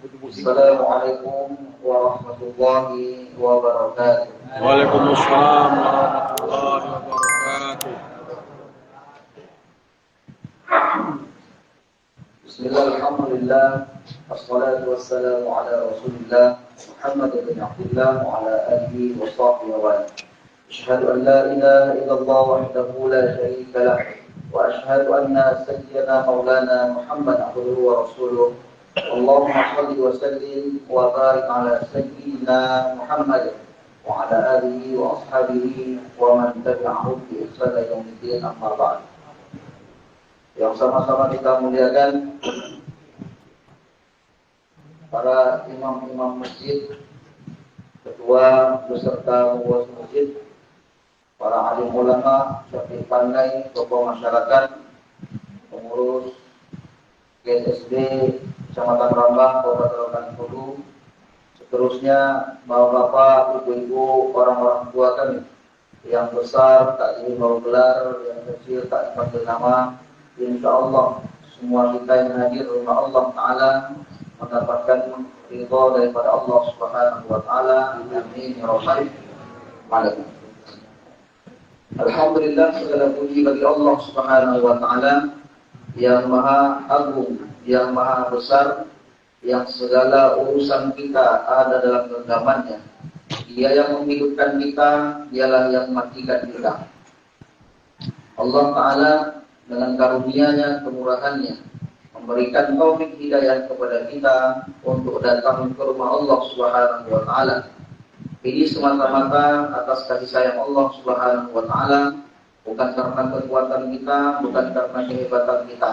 Assalamualaikum warahmatullahi wabarakatuh. Waalaikumsalam warahmatullahi wabarakatuh. Bismillah, alhamdulillah, wassalatu wassalamu ala rasulillah Muhammad bin Abdullah wa ala alihi wa sahbihi wa barak. Asyhadu an la ilaha illallah wahdahu la syarika lah wa asyhadu anna sayyidina maulana Muhammad abduhu wa rasuluh. Allahumma shalli wa sallim wa barik ala sayyidina Muhammad wa ala alihi wa ashabihi wa man tabi'ahum bi ihsan ila yaumil amma ba'd. Yang sama-sama kita muliakan para imam-imam masjid, ketua beserta pengurus masjid, para alim ulama, syafi'i pandai, tokoh masyarakat, pengurus GSD Kecamatan Rambang, Kabupaten Rokan Hulu, seterusnya bapak-bapak, ibu-ibu, orang-orang tua kami, yang besar tak dibawa gelar, yang kecil tak dipanggil nama. Insya Allah semua kita yang hadir rumah Allah Ta'ala mendapatkan ridha daripada Allah Subhanahu Wa Ta'ala. Amin ya rabbal alamin. Alhamdulillah, segala puji bagi Allah Subhanahu Wa Ta'ala yang maha agung, yang maha besar, yang segala urusan kita ada dalam genggamannya. Dia yang menghidupkan kita, dialah yang mematikan kita. Allah Ta'ala dengan karunia-Nya, kemurahan-Nya, memberikan taufik hidayah kepada kita untuk datang ke rumah Allah Subhanahu wa Ta'ala. Ini semata-mata atas kasih sayang Allah Subhanahu wa Ta'ala, bukan karena kekuatan kita, bukan karena kehebatan kita.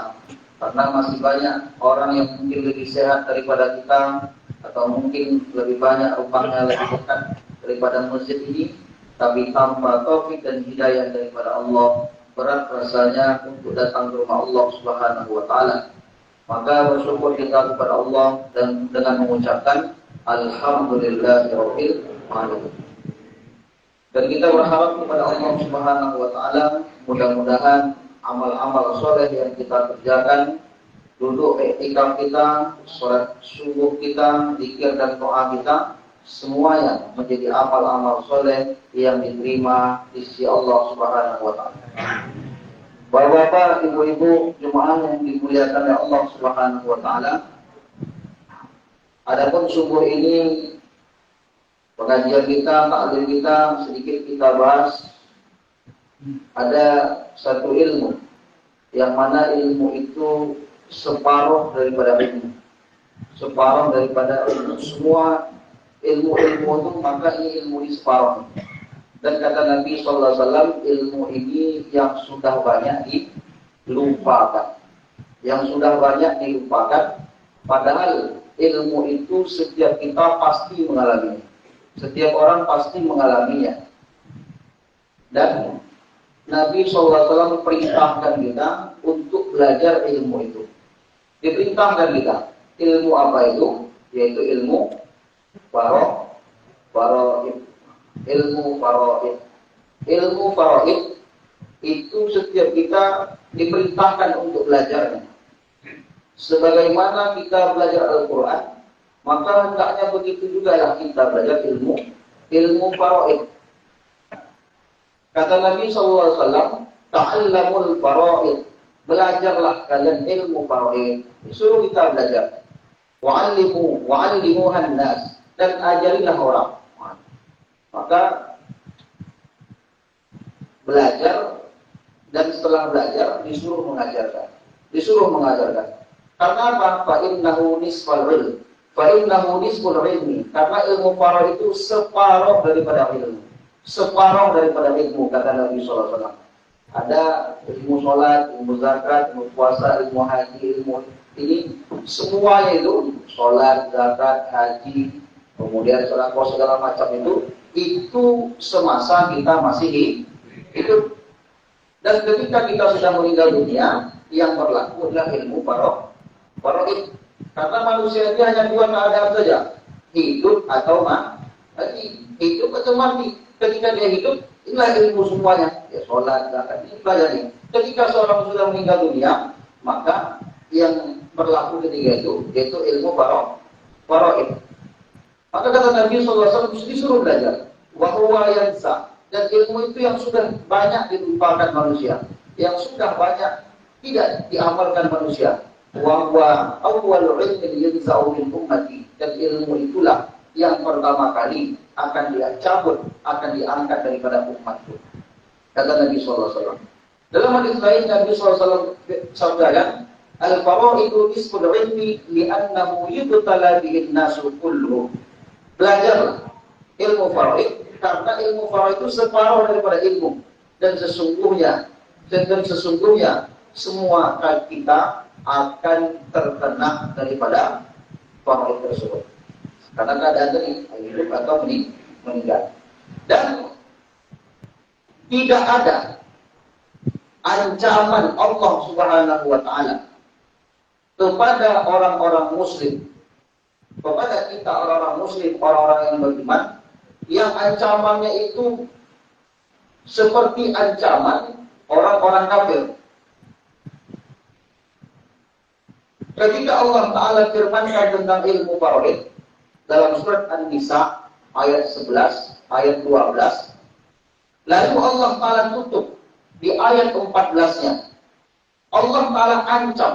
Karena masih banyak orang yang mungkin lebih sehat daripada kita, atau mungkin lebih banyak rupanya lebih dekat daripada masjid ini, tapi tanpa taufik dan hidayah daripada Allah, berat rasanya untuk datang ke rumah Allah Subhanahu wa Ta'ala. Maka bersyukur kita kepada Allah dan dengan mengucapkan alhamdulillahirabbil alamin. Dan kita berharap kepada Allah Subhanahu wa Ta'ala, mudah-mudahan amal-amal soleh yang kita kerjakan, duduk iktikaf kita, sholat subuh kita, zikir dan doa kita, semuanya menjadi amal-amal soleh yang diterima di sisi Allah Subhanahu wa Ta'ala. Bapak-bapak, ibu-ibu, jemaah yang dimuliakan oleh Allah Subhanahu wa Ta'ala, adapun subuh ini pengajian kita, taklim kita, sedikit kita bahas. Ada satu ilmu yang mana ilmu itu separuh daripada ilmu, separuh daripada ilmu. Semua ilmu-ilmu itu, maka ini ilmu di separuh. Dan kata Nabi SAW, ilmu ini yang sudah banyak dilupakan, yang sudah banyak dilupakan. Padahal ilmu itu setiap kita pasti mengalaminya, setiap orang pasti mengalaminya. Dan Nabi SAW perintahkan kita untuk belajar ilmu itu. Diperintahkan kita. Ilmu apa itu? Yaitu ilmu faraid. Ilmu faraid. Ilmu faraid itu setiap kita diperintahkan untuk belajarnya. Sebagaimana kita belajar Al-Quran, maka hendaknya begitu juga lah kita belajar ilmu faraid. Kata Nabi SAW, ta'allamul faraid, belajarlah kalian ilmu faraid. Disuruh kita belajar. Wa'allimuhan nas, dan ajarilah orang. Maka belajar, dan setelah belajar disuruh mengajarkan. Disuruh mengajarkan. Karena apa? Fa'innahu nisful ilm. Fa'innahu nisful ilmi. Karena ilmu faraid itu separuh daripada ilmu. Separuh daripada ilmu, kata Nabi SAW. Ada ilmu sholat, ilmu zakat, ilmu puasa, ilmu haji, ilmu ini semuanya itu sholat, zakat, haji, kemudian sedekah segala macam itu semasa kita masih hidup. Dan ketika kita sudah meninggal dunia, yang berlaku adalah ilmu faraid. Karena manusia ini hanya dua keadaan saja, hidup atau mati. Hidup atau mati. Ketika dia hidup, inilah ilmu semuanya. Ya, sholat, zakat, ini pelajari. Ketika seorang sudah meninggal dunia, maka yang berlaku ketika itu, yaitu ilmu faraid. Maka kata Nabi SAW disuruh belajar. Wa huwa yansa. Dan ilmu itu yang sudah banyak dilupakan manusia, yang sudah banyak tidak diamalkan manusia. Wa huwa awwalul ilmi yanza'u min ummati. Dan ilmu itulah yang pertama kali akan dicabut, akan diangkat daripada umatku. Kata Nabi SAW. Dalam hadis lain Nabi SAW sabdakan, al-fara'idu nisful ilmi li'annahu yubtala bihin nasu kulluh. Belajarlah ilmu faraid karena ilmu faraid itu separuh daripada ilmu, dan sesungguhnya semua kita akan terkena daripada faraid tersebut. Karena keadaan tadi hidup atau meninggal. Dan tidak ada ancaman Allah Subhanahu wa taala kepada orang-orang muslim, kepada kita orang-orang muslim, orang-orang yang beriman, yang ancamannya itu seperti ancaman orang-orang kafir. Ketika Allah Ta'ala firmankan tentang ilmu faraid dalam surat An-Nisa ayat 11, ayat 12, lalu Allah Ta'ala tutup di ayat 14-nya. Allah Ta'ala ancam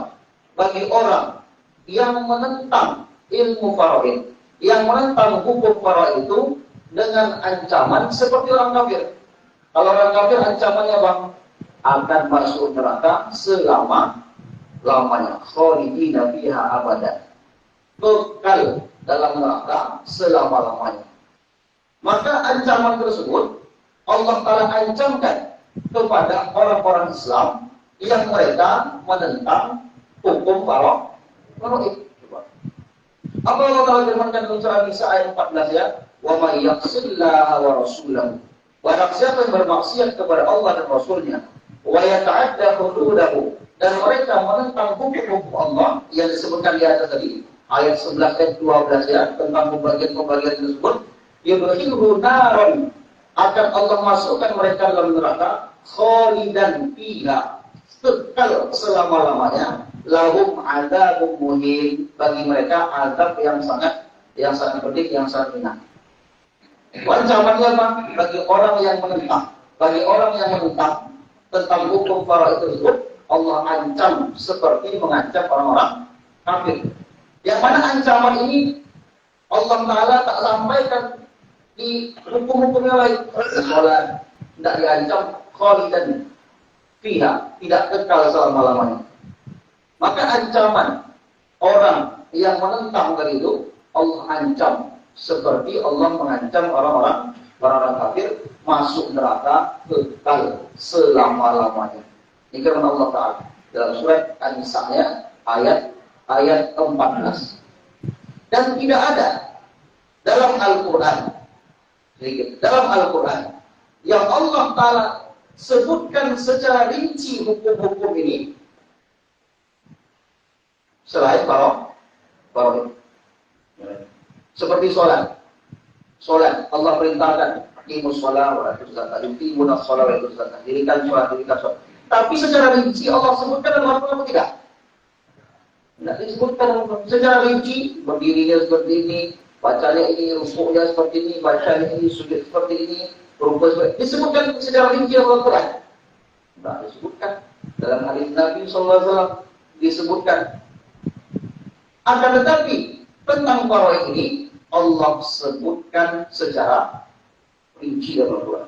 bagi orang yang menentang ilmu faraid, yang menentang hukum faraid itu dengan ancaman seperti orang kafir. Kalau orang kafir ancamannya bang, akan masuk neraka selama-lamanya, khalidina fiha abadan, kekal dalam neraka selama-lamanya. Maka ancaman tersebut Allah Ta'ala ancamkan kepada orang-orang Islam yang mereka menentang hukum faraid. Apa Allah Ta'ala firmankan dalam surah Nisa ayat 14 ya? Wa may yaqsillaha wa rasulahu. Barang siapa yang bermaksiat kepada Allah dan Rasulnya, wa yata'adda hududahu, dan mereka menentang hukum-hukum Allah yang disebutkan di atas tadi, ayat 11 dan 12 ya, tentang pembagian-pembagian tersebut, yudkhilhu naran, akan Allah masukkan mereka dalam neraka, khalidan fiha, kekal selama-lamanya, lahum adzabun muhin, bagi mereka azab yang sangat pedih, yang sangat hina. Ancamannya apa? Bagi orang yang menentang, tentang hukum faraid tersebut, Allah ancam seperti mengancam orang-orang kafir. Yang mana ancaman ini Allah Ta'ala tak sampaikan di hukum-hukum yang lain. Sholat tidak diancam khalidan fiha, tidak kekal selama-lamanya. Maka ancaman orang yang menentang dari itu Allah ancam seperti Allah mengancam orang-orang kafir masuk neraka kekal selama-lamanya. Ini firman Allah Ta'ala dalam surat An-Nisa ayat 14. Dan tidak ada dalam Al-Quran yang Allah Ta'ala sebutkan secara rinci hukum-hukum ini selain faraid. Seperti sholat Allah perintahkan imus sholat wa atuz zakat, imunas sholat wa atuz zakat, dirikan sholat. Tapi secara rinci Allah sebutkan dalam Al-Quran tidak? Tidak disebutkan secara rinci, berdirinya seperti ini, bacanya ini, rukuknya seperti ini, bacanya ini, sujud seperti ini, rukuk seperti ini. Disebutkan secara rinci dalam Al-Quran? Tidak disebutkan. Dalam hadis Nabi SAW disebutkan. Akan tetapi tentang faraid ini Allah sebutkan secara rinci dalam Al-Quran.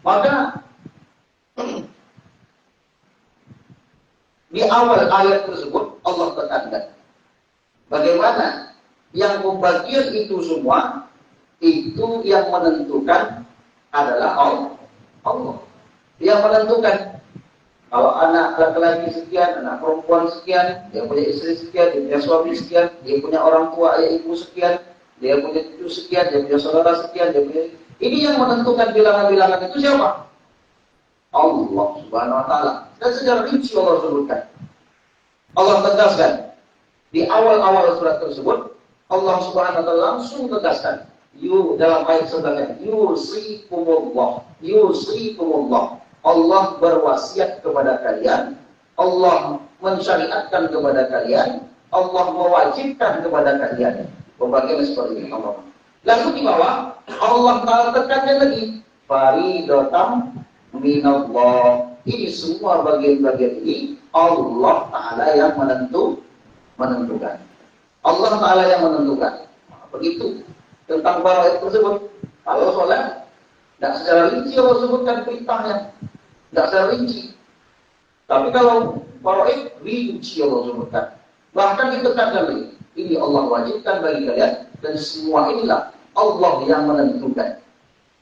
Maka di awal ayat tersebut Allah tekankan bagaimana yang pembagian itu semua itu yang menentukan adalah Allah. Yang menentukan kalau anak laki-laki sekian, anak perempuan sekian, dia punya istri sekian, dia punya suami sekian, dia punya orang tua, ayah ibu sekian, dia punya cucu sekian, dia punya saudara sekian, dia punya... Ini yang menentukan bilangan-bilangan itu siapa? Allah Subhanahu wa Ta'ala. Dan secara rinci Allah sebutkan. Allah tegaskan di awal-awal surat tersebut, Allah Subhanahu wa Ta'ala langsung tegaskan dalam ayat sebelumnya, yusikumullah. Allah berwasiat kepada kalian, Allah mensyariatkan kepada kalian, Allah mewajibkan kepada kalian. Pembagian seperti ini Allah. Lalu di bawah Allah Ta'ala tekankan lagi, faridotam minallah. Ini semua bagian-bagian ini Allah Ta'ala yang menentukan. Allah Ta'ala yang menentukan. Begitu tentang faraid tersebut. Kalau sholat, tidak secara rinci Allah sebutkan perintahnya, tidak secara rinci. Tapi kalau faraid rinci Allah sebutkan. Bahkan ditekankan lagi, ini Allah wajibkan bagi kalian, dan semua inilah Allah yang menentukan.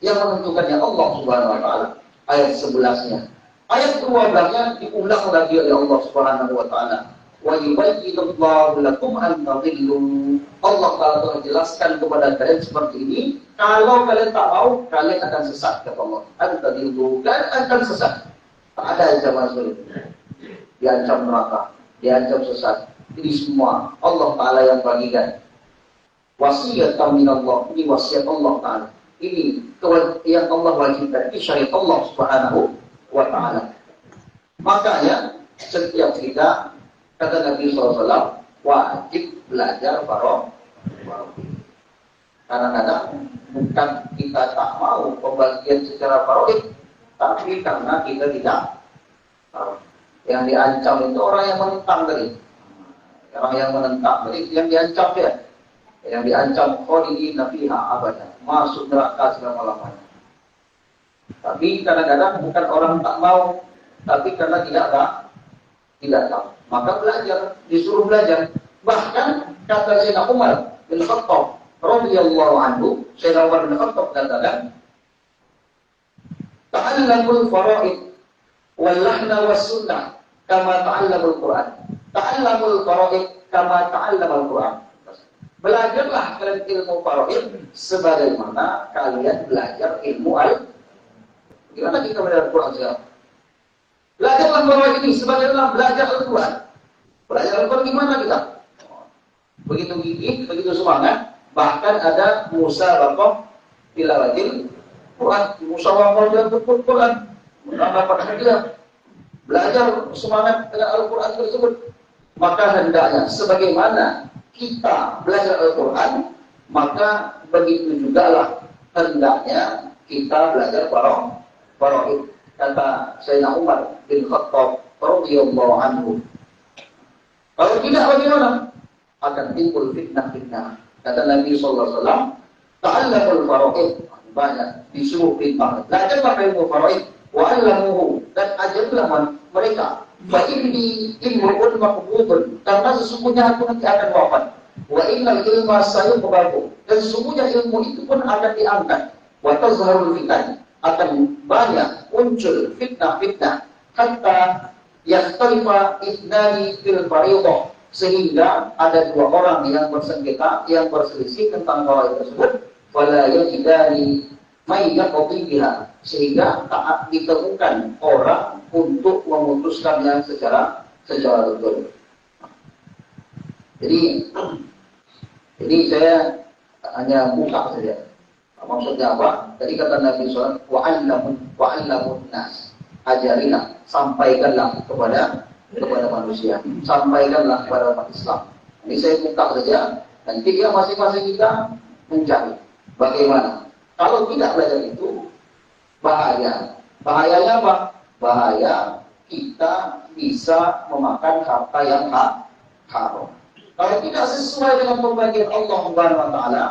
Yang menentukannya Allah Subhanahu wa Ta'ala. Ayat 11-nya. Ayat 12-nya diulang lagi oleh Allah Subhanahu wa Ta'ala. Wa yubayyinullahu lakum an tadillu. Allah Ta'ala telah jelaskan kepada kalian seperti ini. Kalau kalian tak mau, kalian akan sesat, kata Allah. An tadillu, kalian akan sesat. Tak ada ancaman sulit. Diancam neraka, diancam sesat. Ini semua Allah Ta'ala yang bagikan. Wasiat minallah, ini wasiat Allah Ta'ala. Ini yang Allah wajibkan, ini syariat Allah Subhanahu wa Ta'ala. Makanya setiap kita, kata Nabi SAW, wajib belajar faraid. Kadang-kadang bukan kita tak mau pembagian secara faraid, tapi karena kita tidak tahu. Yang diancam itu orang yang menentang tadi. Orang yang menentang tadi yang diancam dia. Yang diancam khalidina fiha abada, masuk neraka selama-lamanya. Tapi kadang-kadang bukan orang tak mau, tapi karena tidak tahu. Maka belajar, disuruh belajar. Bahkan kata Sayyidina Umar bin Khattab radhiyallahu anhu, Sayyidina Umar bin Khattab katakan, ta'allamul faraid wal lahna was sunnah kama ta'allamul Qur'an. Ta'allamul faraid kama ta'allamal Qur'an. Belajarlah kalian ilmu faraid sebagaimana kalian belajar ilmu Gimana kita belajar Al-Quran sekarang? Belajarlah faraid ini sebagaimana belajar Al-Quran. Belajar Al-Quran gimana kita? Begitu gigih, begitu semangat. Bahkan ada musabaqah tilawatil Quran, musabaqah dalam Quran. Dapat hadiah. Belajar semangat dengan Al-Quran tersebut. Maka hendaknya sebagaimana kita belajar Al-Quran, maka begitu jugalah hendaknya kita belajar faraid. Kata Sayyidina Umar bin Khattab radhiyallahu anhu. Kalau tidak, bagaimana? Akan timbul fitnah-fitnah. Kata Nabi sallallahu alaihi wasallam, ta'allamul faraid, banyak disuruh perintah. Belajarlah ilmu faraid wa 'allamuhu, dan ajarlah mereka. Fa inni imru'un maqbudun, karena sesungguhnya aku nanti akan wafat. Wa innal ilma sayuqbalu, dan sesungguhnya ilmu itu pun akan diangkat. Wa tazharul fitan, akan banyak muncul fitnah-fitnah. Hatta yakhtalifa ithnani fil fariidah, sehingga ada dua orang yang bersengketa, yang berselisih tentang faraid tersebut. Fala yajidani may yaqdi biha, sehingga tak ditemukan orang untuk memutuskannya secara betul. Jadi saya hanya buka saja. Maksudnya apa? Tadi kata Nabi SAW, wa'allamun nas, ajarilah, sampaikanlah kepada manusia, sampaikanlah kepada umat Islam. Ini saya buka saja. Nanti ya masing-masing kita mencari bagaimana. Kalau tidak belajar itu, bahaya. Bahayanya apa? Bahaya kita bisa memakan harta yang haram. Kalau tidak sesuai dengan pembagian Allah Subhanahu wa Ta'ala,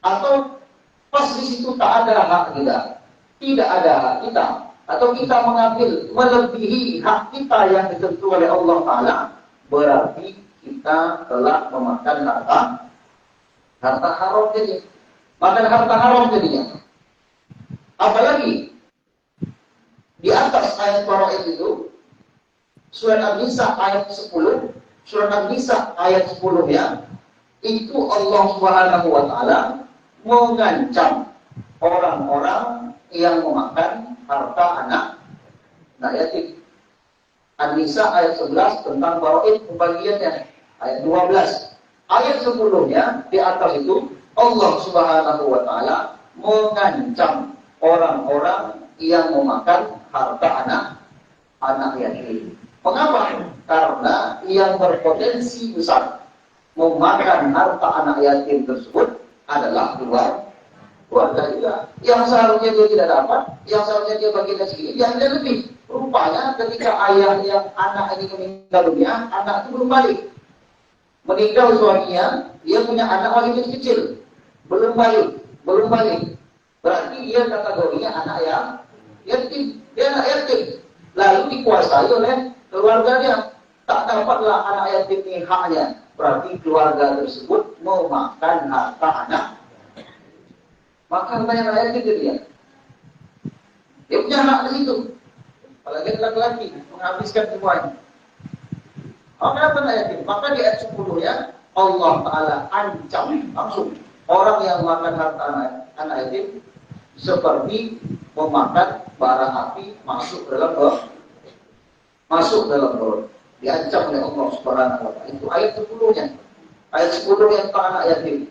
atau pas di situ tak ada hak kita, tidak ada hak kita, atau kita mengambil melebihi hak kita yang ditentukan oleh Allah Ta'ala, berarti kita telah memakan harta haram jadi. Makan harta haram jadinya. Apalagi di atas ayat faraid itu, surat An-Nisa ayat 10, surat An-Nisa ayat 10-nya, itu Allah Subhanahu wa Ta'ala mengancam orang-orang yang memakan harta anak yatim. An-Nisa ayat 11 tentang faraid pembagiannya, ayat 12. Ayat 10-nya di atas itu Allah Subhanahu wa Ta'ala mengancam orang-orang yang memakan harta anak yatim. Mengapa? Karena yang berpotensi besar memakan harta anak yatim tersebut adalah keluarga juga. Yang seharusnya dia tidak dapat, yang seharusnya dia bagian segini, dia ada lebih. Rupanya ketika ayah yang anak ini meninggal dunia, anak itu belum balik. Meninggal suaminya, dia punya anak lagi kecil, belum balik. Berarti dia kategorinya anak yang yatim, dia anak yatim. Lalu dikuasai oleh keluarganya, tak dapatlah anak yatim ini haknya. Berarti keluarga tersebut memakan harta anak. Makan banyak anak yatim dia. Dia punya anak di situ. Apalagi laki-laki menghabiskan semuanya. Kenapa anak yatim? Maka di ayat 10 ya, Allah Ta'ala ancam langsung orang yang makan harta anak yatim seperti memakan bara api masuk dalam perut. Diancam oleh Allah Subhanahu wa Ta'ala. Itu ayat 10-nya. Ayat 10 yang tentang anak yatim.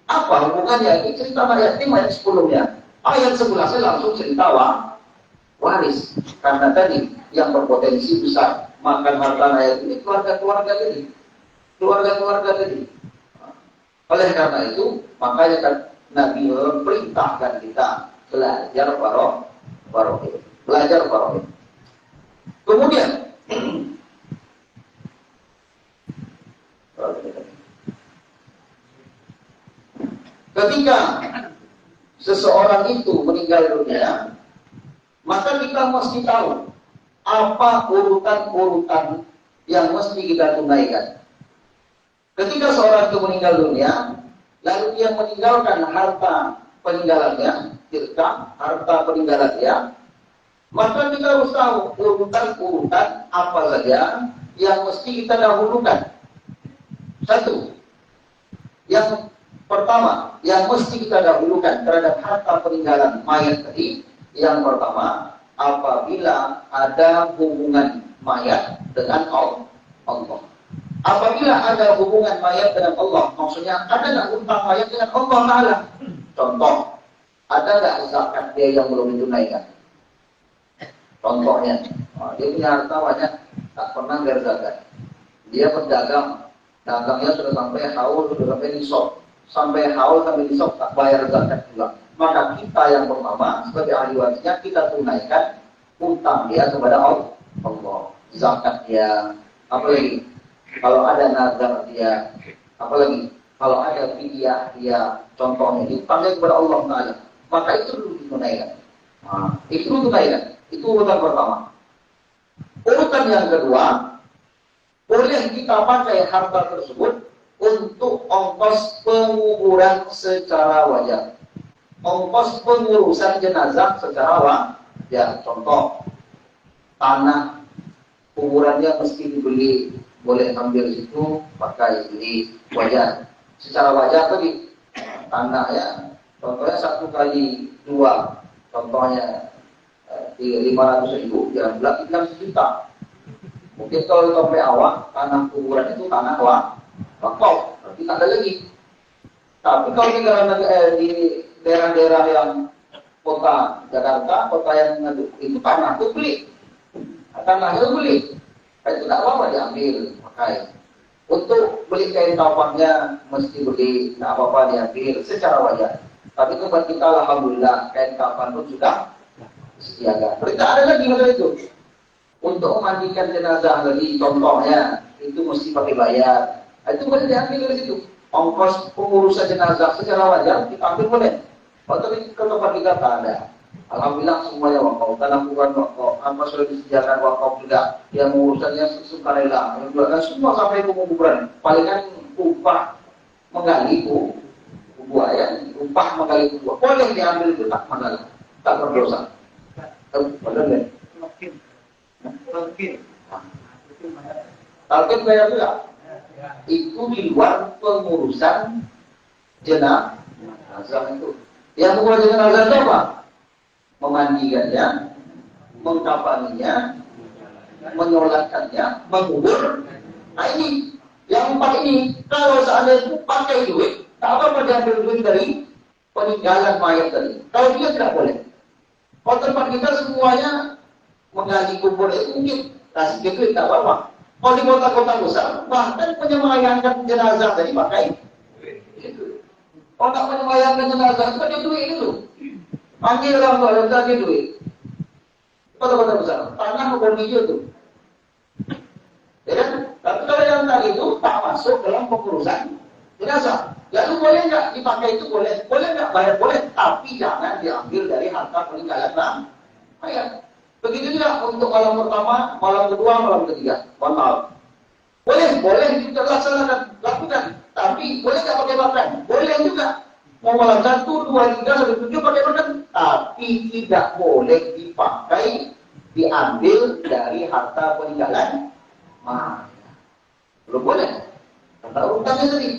Apa hubungannya? Ini cerita anak yatim ayat 10-nya. Ayat 11-nya langsung cerita waris. Karena tadi yang berpotensi besar makan harta anak yatim ini keluarga-keluarga tadi. Oleh karena itu, makanya kan Nabi memerintahkan kita belajar barohim. Kemudian ketika seseorang itu meninggal dunia, maka kita mesti tahu apa urutan-urutan yang mesti kita tunaikan. Ketika seorang itu meninggal dunia, lalu dia meninggalkan harta peninggalannya, harta peninggalannya, maka kita harus tahu urutan-urutan apa saja yang mesti kita dahulukan. Satu, yang pertama yang mesti kita dahulukan terhadap harta peninggalan mayat tadi, yang pertama, apabila ada hubungan mayat dengan Allah. Apabila ada hubungan mayat dengan Allah, maksudnya ada nggak hutang mayat dengan Allah Ta'ala? Contoh, ada nggak zakat dia yang belum ditunaikan? Contohnya, dia punya harta banyak, tak pernah bayar zakat. Dia berdagang, dagangnya sudah sampai haul, sudah sampai nisab. Sampai haul, sampai nisab, tak bayar zakat juga. Maka kita yang pertama, sebagai ahli warisnya, kita tunaikan hutang dia kepada Allah. Zakat dia, apalagi kalau ada nazar dia, apalagi kalau ada fidyah dia, contohnya hutangnya kepada Allah Ta'ala, maka itu dulu ditunaikan. Itu dulu tunaikan. Itu urutan pertama. Urutan yang kedua, boleh kita pakai harta tersebut untuk ongkos penguburan secara wajar. Ongkos pengurusan jenazah secara wajar. Contoh, tanah kuburannya mesti dibeli, boleh ambil situ, pakai beli wajar. Secara wajar tadi, tanah ya, contohnya 1x2, contohnya 500.000, ya bulan 1 juta. Mungkin kalau sampai awal, tanah kuburan itu tanah wakaf, berarti tak ada lagi. Tapi kalau di daerah-daerah yang kota Jakarta, kota yang itu tanah itu beli, tanah itu beli, itu tidak apa-apa diambil, pakai. Untuk beli kain kafannya mesti beli, tidak apa-apa diambil secara wajar. Tapi tempat kita alhamdulillah kain kafan pun sudah disediakan. Tidak ada lagi masalah itu. Untuk memandikan jenazah lagi, contohnya itu mesti pakai bayar. Itu boleh diambil dari situ. Ongkos pengurusan jenazah secara wajar kita ambil boleh. Tapi ke tempat kita tak ada. Alhamdulillah semuanya wakaf. Tanah bukan wakaf. Apa sudah disediakan wakaf juga. Yang mengurusannya sukarela. Yang semua sampai ke penguburan. Palingan upah menggali kubur ya. Upah menggali kubur. Boleh diambil itu tak masalah. Tak berdosa. Benar Talqin bayar juga. Itu di luar pengurusan jenazah itu. Yang mengurusan jenazah itu apa? Memandikannya, mengkafaninya, menyolatkannya, mengubur. Nah ini, yang 4 ini, kalau seandainya itu pakai duit, tak apa diambil duit dari peninggalan mayat tadi. Kalau dia tidak boleh. Kalau tempat kita semuanya menggali kubur itu mungkin kasih ke duit tak apa. Kalau di kota-kota besar, bahkan penyemayangkan jenazah tadi pakai itu. Kalau tak penyemayangkan jenazah itu pakai duit itu. Panggil orang tua dan kasih duit. Kota-kota besar, tanah kebun hijau tuh. Ya kan? Tapi kalau yang tadi itu tak masuk dalam pengurusan jenazah. Lalu boleh nggak dipakai itu? Boleh. Boleh nggak bayar? Boleh. Tapi jangan diambil dari harta peninggalan mayat. Begitu juga untuk malam pertama, malam kedua, malam ketiga. Maaf. Boleh kita laksanakan, lakukan. Tapi boleh nggak pakai makan? Boleh juga. Mau malam 1, 2, 3, 1, 7 pakai makan. Tapi tidak boleh dipakai, diambil dari harta peninggalan mayat. Belum boleh. Karena urutannya tadi.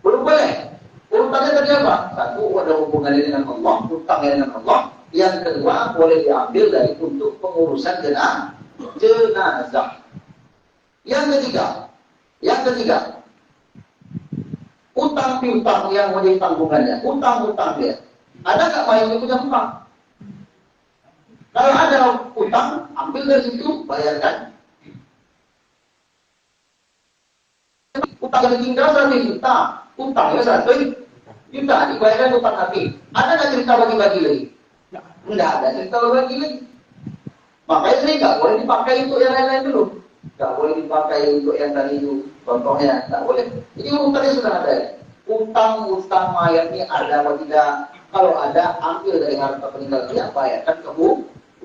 Belum boleh. Urutannya tadi apa? Satu, ada hubungannya dengan Allah, utangnya dengan Allah. Yang kedua, boleh diambil dari untuk pengurusan jenazah. Yang ketiga, utang piutang yang menjadi tanggungannya, utang dia. Ada nggak mayat yang punya utang? Kalau ada utang, ambil dari situ, bayarkan. Utang yang tinggal 1 juta, utangnya 1 juta, dibayarkan utang hati. Ada nggak cerita bagi-bagi lagi? Enggak ada cerita bagi lagi. Makanya ini nggak boleh dipakai untuk yang lain-lain dulu. Nggak boleh dipakai untuk yang tadi itu. Contohnya, nggak boleh. Jadi urutannya sudah ada. Utang mayat ini ada atau tidak? Kalau ada, ambil dari harta peninggalan dia, bayarkan ke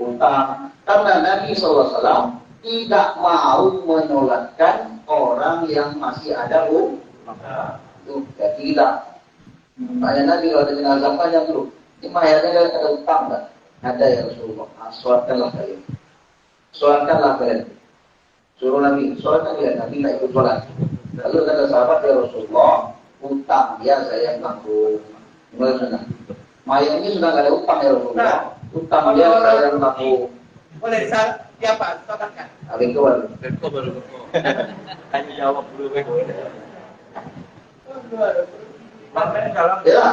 utang. Karena Nabi SAW tidak mau menyolatkan orang yang masih ada utang. Itu jadi tidak. Tanya Nabi kalau ada jenazah panjang dulu. Ini mayatnya ada utang tak? Ada ya Rasulullah. Sholatkanlah kalian. Sholatkanlah kalian. Suruh Nabi, sholatkan dia. Nabi tak ikut sholat. Lalu kata sahabat ya Rasulullah, utang dia saya yang tanggung. Gimana? Mayat ini sudah tidak ada utang ya Rasulullah. Utang dia saya yang tanggung. Boleh siapa? Sholatkan. Alaikum. Tanya jawab dulu. Ya.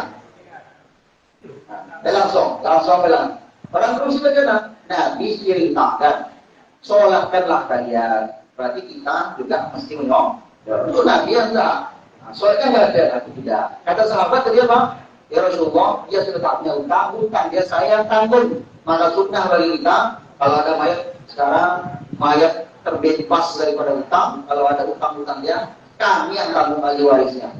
Langsung bilang. Orang terus saja Nabi ceritakan, sholatkanlah kalian. Berarti kita juga mesti menyok. Untuk Nabi yang enggak. Soalnya enggak ada, Nabi tidak. Kata sahabat tadi apa? Ya Rasulullah, dia sudah tak punya utang dia saya tanggung. Maka sunnah bagi kita, kalau ada mayat sekarang, mayat terbebas daripada utang. Kalau ada utang dia, kami yang tanggung ahli warisnya.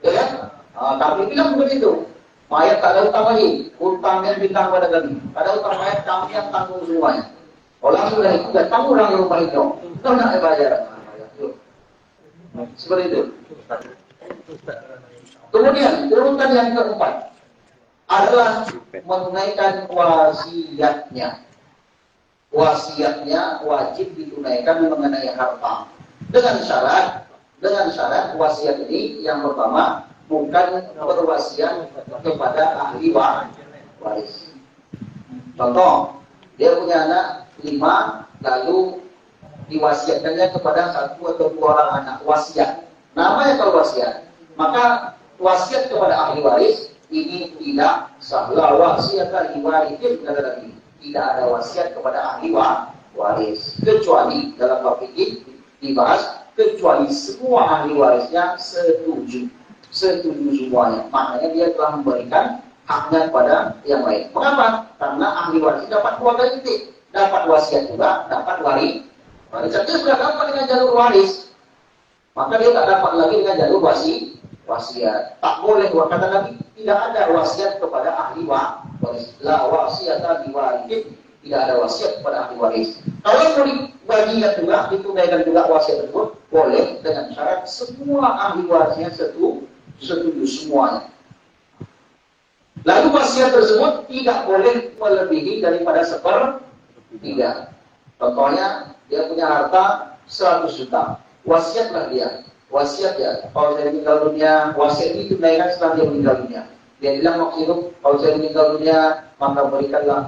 Ya kan? Kami bilang begitu. Mayat tak ada utang lagi, utangnya bintang pada kami. Ada utang mayat kami yang tanggung semuanya. Orang sudah itu, kamu orang rumah itu, itu nak bayar. Seperti itu. Kemudian urutan yang keempat adalah menunaikan wasiatnya. Wasiatnya wajib ditunaikan mengenai harta. Dengan syarat wasiat ini yang pertama bukan berwasiat kepada ahli waris. Contoh, dia punya anak 5, lalu diwasiatkannya kepada 1 atau 2 orang anak. Wasiat. Namanya kalau wasiat. Maka wasiat kepada ahli waris ini tidak sah. La wasiat ahli waris tidak ada wasiat kepada ahli waris. Kecuali dalam bab fikih dibahas kecuali semua ahli warisnya setuju semuanya. Makanya dia telah memberikan haknya kepada yang lain. Mengapa? Karena ahli waris dapat 2 kali titik. Dapat wasiat juga, dapat waris. Dia sudah dapat dengan jalur waris. Maka dia tak dapat lagi dengan jalur wasiat. Tak boleh, kata Nabi, tidak ada wasiat kepada ahli waris. La wasiat ahli waris. Tidak ada wasiat kepada ahli waris. Kalau mau dibagikan juga, ditunaikan juga wasiat tersebut, boleh dengan syarat semua ahli warisnya setuju semuanya. Lalu wasiat tersebut tidak boleh melebihi daripada 1/3. Contohnya, dia punya harta 100 juta. Wasiatlah dia. Wasiat ya, kalau saya meninggal dunia, wasiat ini tunaikan setelah dia meninggal dunia. Dia bilang waktu hidup, kalau saya meninggal dunia, maka berikanlah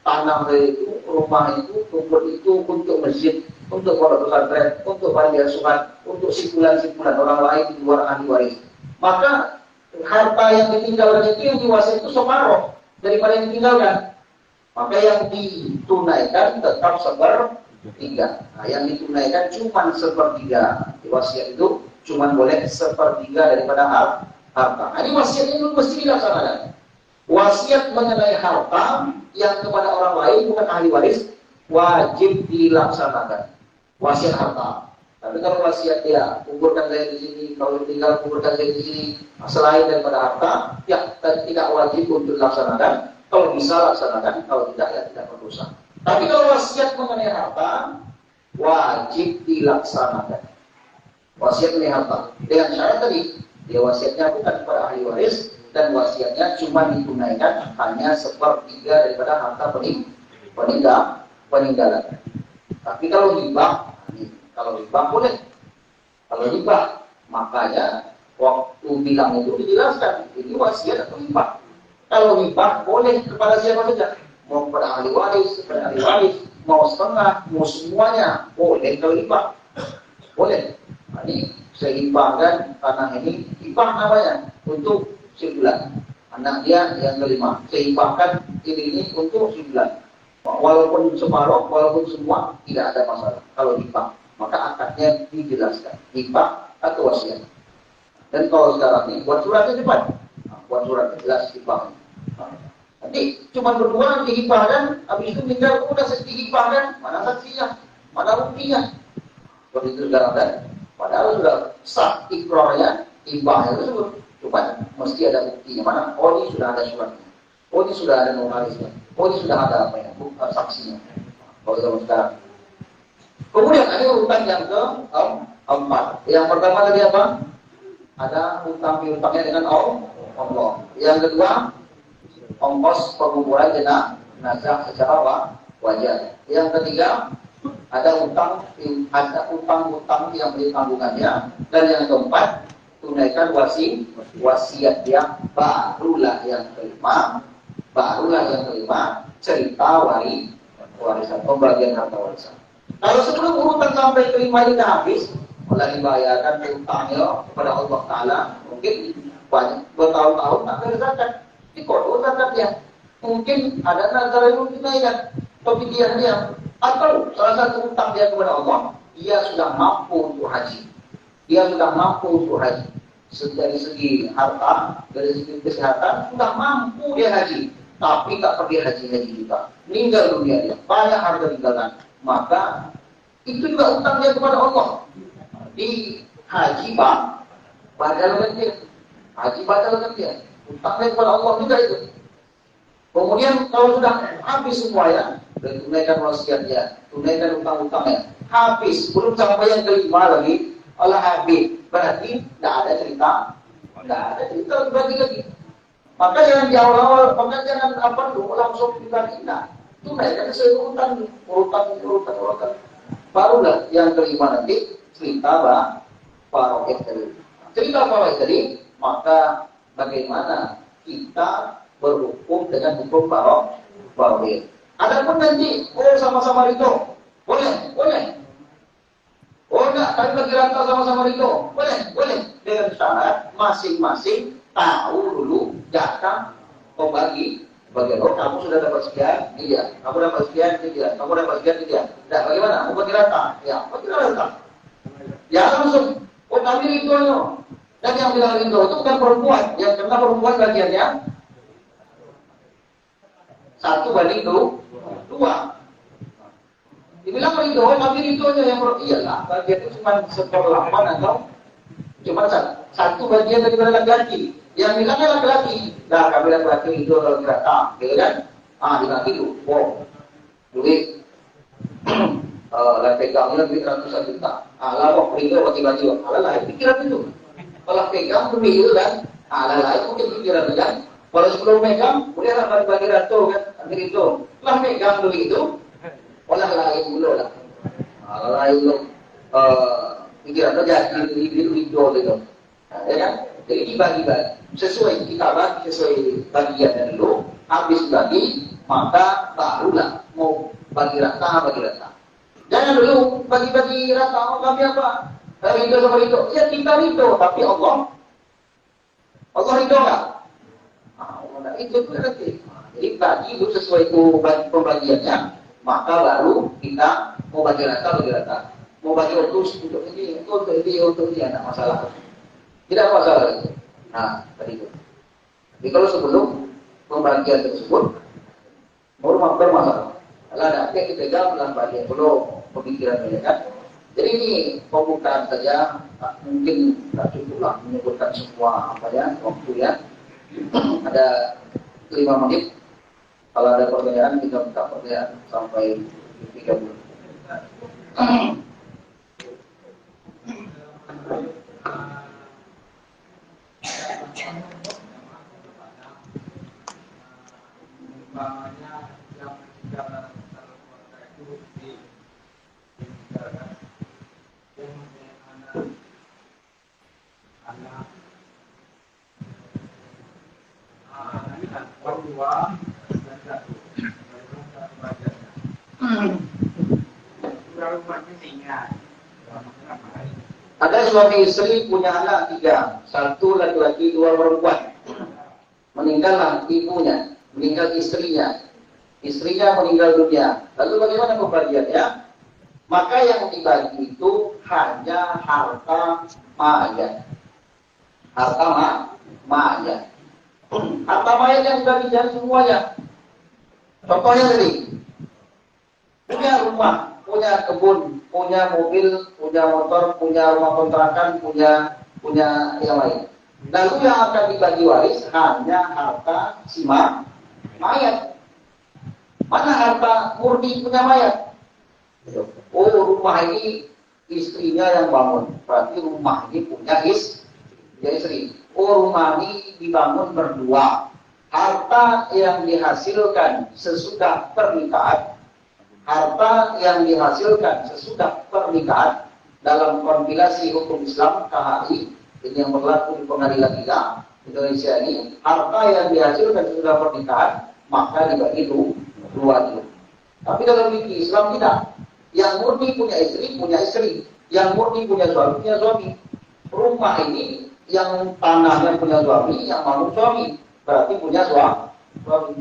tanah itu, rumah itu, rumput itu untuk masjid, untuk pondok pesantren, untuk panti asuhan, untuk simpulan-simpulan orang lain di luar ahli waris. Maka harta yang ditinggalkan itu yang diwasiat itu separuh daripada yang ditinggalkan. Maka yang ditunaikan tetap 1/3. tiga. Nah, yang ditunaikan cuma sepertiga. Wasiat itu cuma boleh sepertiga daripada harta. Nah, ini wasiat itu mesti dilaksanakan. Wasiat mengenai harta yang kepada orang lain bukan ahli waris wajib dilaksanakan. Wasiat harta. Tapi kalau wasiat dia kuburkan saya di sini, kalau tinggal kuburkan saya di sini, selain daripada harta, ya tidak wajib untuk dilaksanakan. Kalau bisa laksanakan, kalau tidak ya tidak berdosa. Tapi kalau wasiat mengenai harta wajib dilaksanakan. Wasiat mengenai harta dengan syarat tadi, dia wasiatnya bukan kepada ahli waris dan wasiatnya cuma ditunaikan hanya sepertiga daripada harta peninggalan. Tapi kalau hibah boleh. Kalau hibah, makanya waktu bilang itu dijelaskan ini wasiat atau hibah. Kalau hibah boleh kepada siapa saja, mau kepada ahli waris, mau setengah, mau semuanya boleh. Kalau hibah boleh. Nah, ini saya hibahkan tanah ini, hibah namanya untuk sebulan. Anak dia yang kelima, saya hibahkan ini untuk sebulan. Walaupun separuh, walaupun semua, tidak ada masalah. Kalau hibah, maka akadnya dijelaskan. Hibah atau wasiat. Dan kalau sekarang ini, buat suratnya cepat. Nah, buat suratnya jelas hibah. Nah, nanti cuma berdua dihibahkan, habis itu tinggal udah dihibahkan, mana saksinya, mana buktinya. Seperti itu sekarang kan. Padahal sudah sah ikrarnya, hibahnya tersebut. Cuma mesti ada buktinya. Mana? Oh, ini sudah ada suratnya. Oh, ini sudah ada notarisnya. Oh, ini sudah ada apa ya? Saksinya. Kalau zaman sekarang. Kemudian ada urutan yang keempat. Yang pertama tadi apa? Ada hutang piutangnya dengan Allah. Yang kedua, ongkos penguburan jenazah secara wajar. Yang ketiga, ada utang yang menjadi tanggungannya. Dan yang keempat, tunaikan wasiat yang barulah yang kelima, cerita warisan, pembagian harta warisan. Kalau sebelum urutan sampai kelima ini habis, mulai dibayarkan utangnya kepada Allah Ta'ala, mungkin banyak bertahun-tahun tak berzakat, dikodok zakatnya. Mungkin ada nazar yang tunaikan, pemikiran dia, atau salah satu utang dia kepada Allah, dia sudah mampu untuk haji. Dari segi harta, dari segi kesehatan, sudah mampu dia haji. Tapi tak pergi haji juga. Meninggal dunia dia, banyak harta tinggalkan. Maka itu juga utang dia kepada Allah. Di haji batalkan dia. Utangnya kepada Allah juga itu. Kemudian kalau sudah habis semuanya, dan tunaikan wasiatnya, tunaikan utang-utangnya, habis, belum sampai yang kelima lagi, Allah habis, berarti tidak ada cerita lagi. Maka jangan di awal-awal, maka jangan langsung kita tunaikan sesuai urutan. Barulah yang kelima nanti cerita parohid tadi. Maka bagaimana kita berhukum dengan hukum parohid. Adapun nanti sama-sama ridho, boleh. Oh enggak, kami bagi rata sama-sama ridho, boleh. Dengan syarat masing-masing tahu dulu jatah pembagi. Bagaimana kamu sudah dapat sekian, iya. Kamu dapat sekian, iya. Kamu dapat sekian, iya. Nah, bagaimana? Mau bagi rata? Ya, bagi rata. Ya langsung. Oh, kami ridhonya. Dan yang bilang ridho itu bukan perempuan. Yang karena perempuan bagiannya 1:2. Dibilang ridho, tapi ridhonya yang iyalah. Bagian itu cuma 1/8 atau cuma satu bagian daripada laki-laki. Yang bilangnya laki-laki. Nah, kami laki-laki itu rata, gitu kan? Laki-laki itu, duit. Pegangnya duit ratusan juta. Lalu ridho bagi-bagi. Lain pikiran itu. Kalau pegang duit itu kan, lain mungkin pikiran kan. Kalau sebelum pegang, udah bagi-bagi ratu kan, ridho. Setelah pegang duit itu, lain dulu lah. Lain dulu. Pikiran itu jadi ridho gitu. Ya kan? Jadi dibagi-bagi. Sesuai kita bagi, sesuai bagian dulu. Habis bagi, maka barulah mau bagi rata. Jangan dulu bagi-bagi rata. Kami apa? Ridho sama ridho. Ya kita ridho, tapi Allah ridho nggak? Itu nanti. Jadi bagi itu sesuai pembagiannya, maka baru kita Mau bagi rata. Mau bagi untuk ini, untuk ini, tidak masalah. Tidak masalah itu. Nah, tadi itu. Jadi kalau sebelum pembagian tersebut, baru bermasalah. Kalau ada yang dipegang dalam bagian belum pemikiran mereka. Jadi ini pembukaan saja, mungkin tidak cukup lah menyebutkan semua apa ya waktu ya. Ada 5 menit. Kalau ada pertanyaan kita minta pertanyaan sampai 30. Ada suami istri punya anak 3, 1 laki-laki 2 perempuan. Meninggallah ibunya, meninggal istrinya meninggal dunia. Lalu bagaimana pembagiannya? Maka yang dibagi itu hanya harta mayat. Harta mayat. Harta mayat yang sudah dijamin semuanya. Contohnya tadi, punya rumah, punya kebun, punya mobil, punya motor, punya rumah kontrakan, punya yang lain. Lalu yang akan dibagi waris hanya harta si mayat. Mana harta murni punya mayat? Oh, rumah ini istrinya yang bangun, berarti rumah ini punya istri. Oh, rumah ini dibangun berdua. Harta yang dihasilkan sesudah pernikahan, dalam kompilasi hukum Islam KHI ini yang berlaku di pengadilan kita Indonesia ini, harta yang dihasilkan sesudah pernikahan maka dibagi dua itu. Tapi dalam fikih Islam tidak. Yang murni punya istri, yang murni punya suami. Rumah ini yang tanahnya punya suami, yang bangun suami, berarti punya suami.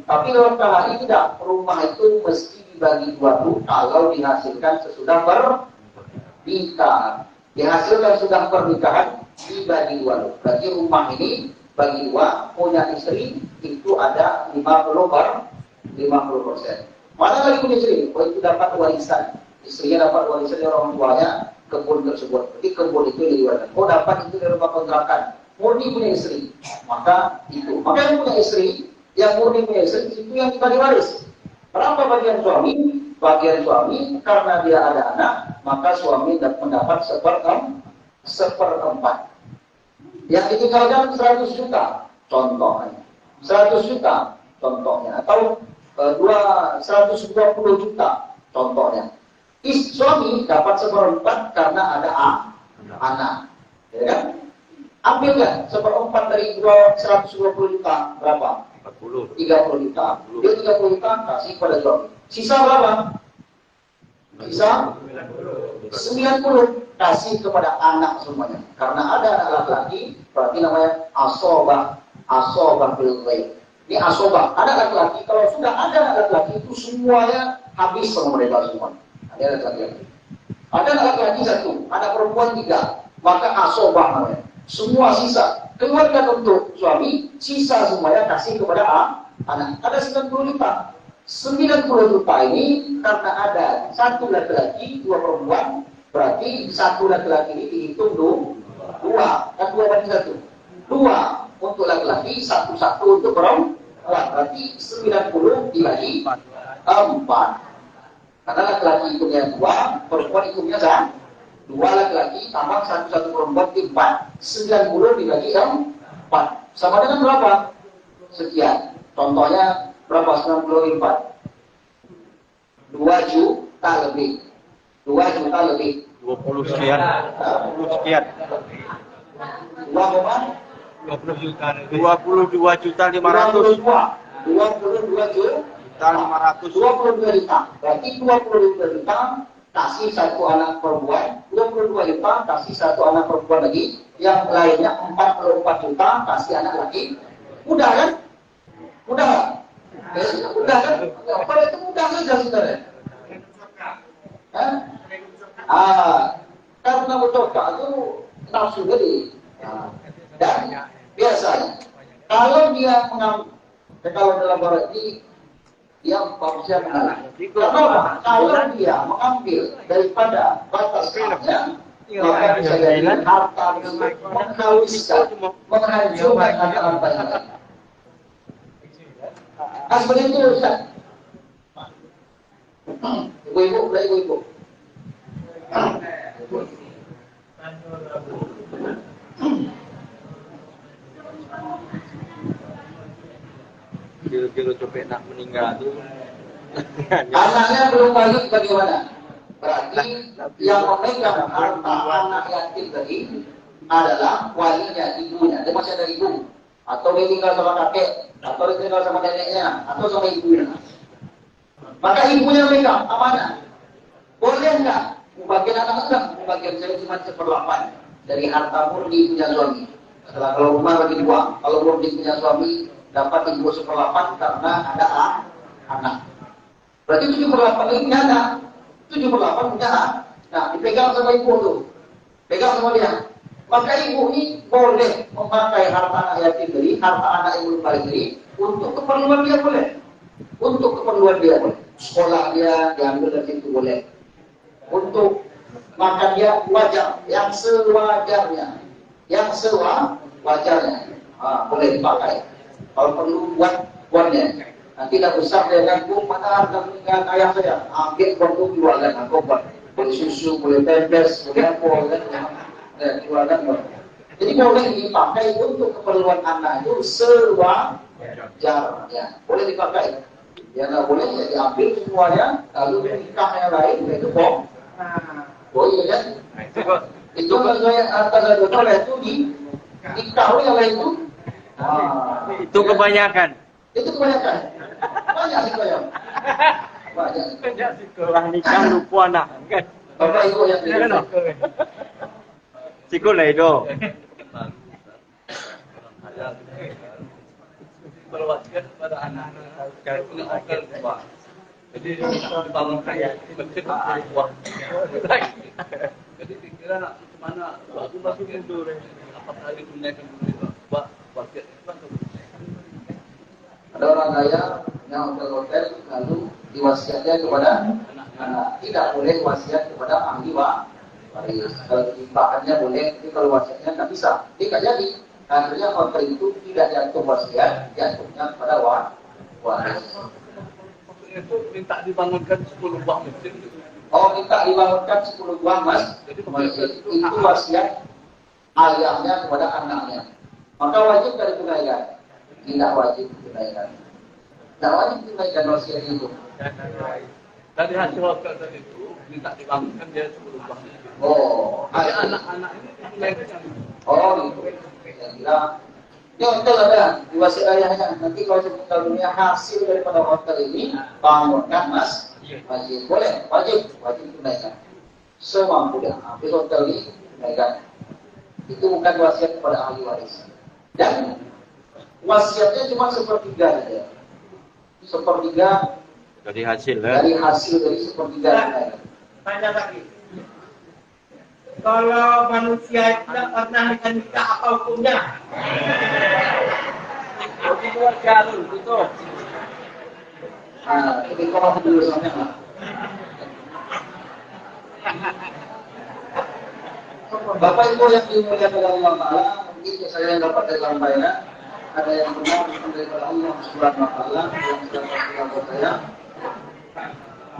Tapi dalam KHI tidak. Rumah itu mesti dibagi dua tuh kalau dihasilkan sesudah pernikahan. Dihasilkan sudah pernikahan dibagi dua. Berarti rumah ini bagi dua, punya istri itu ada 50%. Mana lagi punya istri? Oh, itu dapat warisan. Istrinya dapat warisan dari orang tuanya kebun tersebut. Jadi kebun itu diwariskan. Oh, dapat itu dari rumah kontrakan. Murni punya istri. Maka yang punya istri, yang murni punya istri itu yang dibagi waris. Berapa bagian suami? Bagian suami karena dia ada anak, maka suami mendapat seperempat. Yang ditinggalkan 100 juta contohnya. 100 juta contohnya. Atau 120 juta contohnya. Suami dapat seperempat karena ada anak. Ya kan? Ambilkan seperempat dari 120 juta berapa? 30 juta. Dia 30 juta kasih pada suami. Sisa berapa? Sisa 90 kasih kepada anak semuanya. Karena ada anak laki-laki, berarti namanya asobah bil ghaib. Ini asobah. Anak laki-laki, kalau sudah ada anak laki-laki itu semuanya habis sama mereka semua. Ada anak laki-laki. Ada anak laki-laki 1, anak perempuan 3, maka asobah namanya. Semua sisa keluarkan untuk suami, sisa semuanya kasih kepada anak. Ada 90 juta. 90 juta ini karena ada 1 laki-laki, 2 perempuan, berarti 1 laki-laki ini dihitung 2, kan 2 banding 1. 2 untuk laki-laki, 1 untuk perempuan, berarti 90 dibagi 4. Karena laki-laki hitungnya 2, perempuan hitungnya 2 laki-laki tambah 1 perempuan 4, 90 dibagi 4. Sama dengan berapa? Sekian. Contohnya berapa 90 4? 2 juta lebih. 2 juta lebih. 20 sekian. 20 sekian. 20 juta. 22 juta 500. 22 juta 500. 22 juta. Berarti 22 juta kasih 1 anak perempuan, 22 juta kasih 1 anak perempuan lagi, yang lainnya 44 juta kasih anak laki. Mudah kan? Mudah kan? Apa itu mudah saja sebenarnya. Hah? Karena berdoa itu nafsu tadi. Dan biasanya kalau dia kalau dalam barat ini dia manusia mengalah. Karena apa? Kalau dia mengambil daripada batas haknya, maka bisa jadi harta menghaluskan, menghancurkan harta yang lain. Seperti itu Ustaz. Ibu-ibu. Kilo-kilo copet nak meninggal tu. Anaknya belum balik bagaimana? Berarti yang memegang harta anak yatim tadi adalah walinya, ibunya. Dia masih ada ibu, atau dia tinggal sama kakek, atau dia tinggal sama neneknya, atau sama ibunya. Maka ibunya memegang amanah. Boleh nggak membagian anak enggak? Membagian saya cuma 1/8 dari harta murni punya suami. Setelah kalau rumah bagi 2, kalau murni punya suami dapat ibu 1/8 karena ada anak. Berarti 7/8 ini punya anak. 7/8 punya anak. Nah, dipegang sama ibu tuh. Pegang sama dia. Maka ibu ini boleh memakai harta anak yatim tadi, harta anak yang belum balik tadi, untuk keperluan dia boleh. Untuk keperluan dia boleh. Sekolah dia diambil dari situ boleh. Untuk makan dia wajar, yang sewajarnya. Yang sewajarnya. Boleh dipakai. Kalau perlu buatnya. Nanti dah besar dia ganggu, mana harga meninggal ayah saya. Ambil waktu keluarga, aku buat. Boleh susu, boleh pempes, boleh apa, keluarga. Jadi boleh dipakai untuk keperluan anak itu sewajarnya. Boleh dipakai. Ya nggak boleh ya diambil semuanya, lalu nikah yang lain, itu bohong. Boleh kan? Itu kalau saya atas ada itu nikah yang lain itu. Itu kebanyakan. Itu kebanyakan. Banyak sih banyak. Banyak. Setelah nikah lupa anak kan. Bapak ibu yang Kan? Sikul lah itu. Berwasiat kepada anak-anak punya akal kuat. Jadi dibangun kaya betul kuat. Jadi pikiran nak mana aku masih mundur. Apakah itu menaikkan dulu Pak wasiat itu kan. Ada orang kaya yang hotel lalu diwasiatnya kepada anak. Tidak boleh wasiat kepada ahli waris. Kalau timpaannya boleh, tapi kalau wasiatnya nggak bisa. Tidak jadi. Akhirnya hotel itu tidak jatuh wasiat, jatuhnya kepada waris. Itu minta dibangunkan 10 buah masjid. Oh, minta dibangunkan 10 buah masjid. Itu wasiat ayahnya kepada anaknya. Maka wajib dari tunaikan. Tidak wajib tunaikan. Tidak wajib tunaikan wasiat itu. Dari hasil hotel tadi itu minta dibangunkan dia 10 buah masjid. Oh, Jadi anak-anak ini tunaikan. Oh, gitu. Saya kira ini hotel ada di wasiat ayahnya. Nanti kalau punya hasil daripada hotel ini bangunkan masjid. Boleh, wajib tunaikan. Semampunya. Habis hotel ini tunaikan. Itu bukan wasiat kepada ahli waris. Dan wasiatnya cuma 1/3 saja. 1/3 Dari hasil dari hasil dari 1/3. Tanya lagi. Kalau manusia tidak pernah nikah, apa hukumnya? Jadi luar jalur gitu. Ini kalau dulu sama. Bapak Ibu yang dimuliakan oleh Allah Taala, mungkin saya yang dapat dari sampaikan ada yang benar daripada Allah Subhanahu Wa Taala yang sedang saya.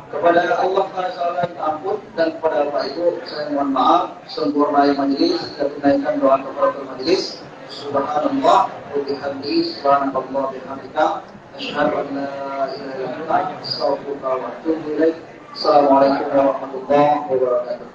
Kepada Allah Taala ampun dan kepada Bapak Ibu saya mohon maaf. Sempurnai majelis dan tunaikan doa kepada majelis. Subhanallah wa bihamdihi subhanallah bihamdika asyhadu an la ilaha illa anta astaghfiruka wa atubu ilaik. Assalamualaikum warahmatullahi wabarakatuh.